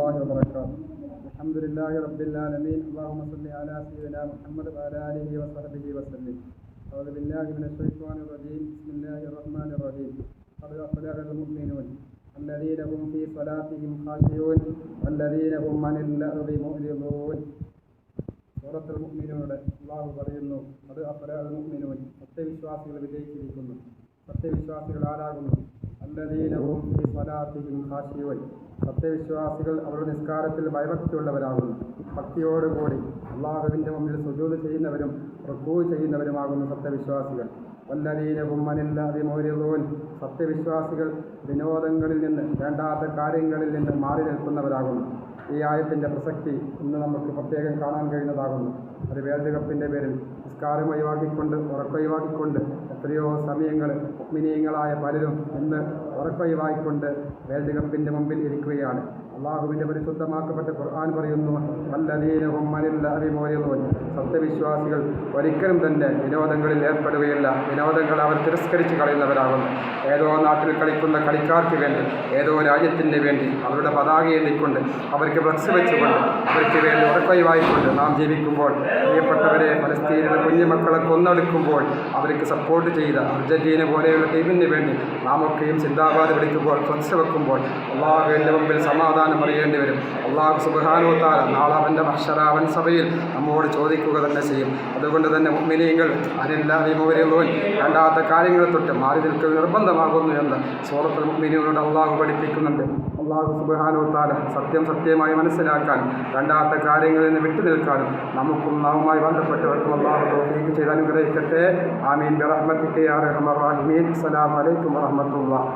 الله وبركاته. الحمد لله رب العالمين. اللهم صل على سيدنا محمد وعلى آله وصحبه وسلم. أعوذ بالله من الشيطان الرجيم. بسم الله الرحمن الرحيم. قد أفلح المؤمنون الذين هم في صلاتهم خاشعون والذين هم عن اللغو معرضون. സൂറത്തുൽ മുഅ്മിനൂനിലൂടെ അല്ലാഹു പറയുന്നു, അത് അഫ്ലഹൽ മുഅ്മിനൂൻ, സത്യവിശ്വാസികൾ വിജയിച്ചിരിക്കുന്നു. സത്യവിശ്വാസികൾ ആരാകുന്നു? അല്ലദീന ഹും ഫീ സ്വലാത്തിഹിം ഖാശിഊൻ, സത്യവിശ്വാസികൾ അവരുടെ നിസ്കാരത്തിൽ ഭയഭക്തിയുള്ളവരാകുന്നു. ഭക്തിയോടുകൂടി അല്ലാഹുവിൻ്റെ മുമ്പിൽ സുജൂദ് ചെയ്യുന്നവരും റുക്കൂ ചെയ്യുന്നവരുമാകുന്നു സത്യവിശ്വാസികൾ. വല്ലദീന ഹും അനിൽ ലഗ്വി മുഅ്രിദൂൻ, സത്യവിശ്വാസികൾ വിനോദങ്ങളിൽ നിന്ന്, വേണ്ടാത്ത കാര്യങ്ങളിൽ നിന്ന് മാറി നിൽക്കുന്നവരാകുന്നു. ഈ ആയത്തിൻ്റെ പ്രസക്തി ഇന്ന് നമുക്ക് പ്രത്യേകം കാണാൻ കഴിയുന്നതാകുന്നു. അത് വേൾഡ് കപ്പിൻ്റെ പേരിൽ നിസ്കാരം ഒഴിവാക്കിക്കൊണ്ട്, ഉറക്കൊഴിവാക്കിക്കൊണ്ട് എത്രയോ സമയങ്ങൾ മുഅ്മിനീങ്ങളായ പലരും ഇന്ന് ഉറക്കൊഴിവാക്കിക്കൊണ്ട് വേൾഡ് കപ്പിൻ്റെ മുമ്പിൽ ഇരിക്കുകയാണ്. അള്ളാഹുവിൻ്റെ പരിശുദ്ധമാക്കപ്പെട്ട ഖുർആൻ പറയുന്നു, വല്ലദീന ഹും അനിൽ ലഗ്വി മുഅ്രിദൂൻ, സത്യവിശ്വാസികൾ ഒരിക്കലും തന്നെ വിനോദങ്ങളിൽ ഏർപ്പെടുകയില്ല. വിനോദങ്ങൾ അവർ തിരസ്കരിച്ച് കളയുന്നവരാകുന്നു. ഏതോ നാട്ടിൽ കളിക്കുന്ന കളിക്കാർക്ക് വേണ്ടി, ഏതോ രാജ്യത്തിന് വേണ്ടി അവരുടെ പതാക ഏന്തിക്കൊണ്ട്, അവർക്ക് ഫ്ലക്സ് വെച്ചുകൊണ്ട്, അവർക്ക് വേണ്ടി ഉറക്കൊഴിവായിക്കൊണ്ട് നാം ജീവിക്കുമ്പോൾ, പ്രിയപ്പെട്ടവരെ, ഫലസ്തീനിലെ കുഞ്ഞുമക്കളെ കൊന്നെടുക്കുമ്പോൾ അവർക്ക് സപ്പോർട്ട് ചെയ്ത അർജന്റീന പോലെയുള്ള ടീമിന് വേണ്ടി നാം ഒക്കെയും സിന്ദാബാദ് വിളിക്കുമ്പോൾ, ഫ്ലക്സ് വെക്കുമ്പോൾ അള്ളാഹുവിൻ്റെ മുമ്പിൽ സമാധാനം അറിയേണ്ടി വരും. അള്ളാഹു സുബ്ഹാനഹു വ തആല നാളെ അവൻ്റെ മഹ്ശറാവൻ സഭയിൽ നമ്മോട് ചോദിക്കുക തന്നെ ചെയ്യും. അതുകൊണ്ട് തന്നെ മുഅ്മിനീങ്ങൾ അനിൽ ലഗ്വി മുഅ്രിദൂൻ, വേണ്ടാത്ത കാര്യങ്ങളെ തൊട്ട് മാറി നിൽക്കൽ നിർബന്ധമാകുന്നു എന്ന് സൂറത്തുൽ മുഅ്മിനൂനിലൂടെ അള്ളാഹു പഠിപ്പിക്കുന്നുണ്ട്. അള്ളാഹു സുബ്ഹാനഹു വ തആല സത്യം സത്യമായി മനസ്സിലാക്കാൻ, വേണ്ടാത്ത കാര്യങ്ങളിൽ നിന്ന് വിട്ടു നിൽക്കാനും നമുക്കും നാവുമായി ബന്ധപ്പെട്ടവർക്കും അള്ളാഹു തൗഫീഖ് ചെയ്ത് അനുഗ്രഹിക്കട്ടെ. ആമീൻ ബിറഹ്മതിക യാ അർഹമർ റഹീമീൻ. അസ്സലാമു അലൈക്കും വറഹ്മത്തുള്ളാഹി.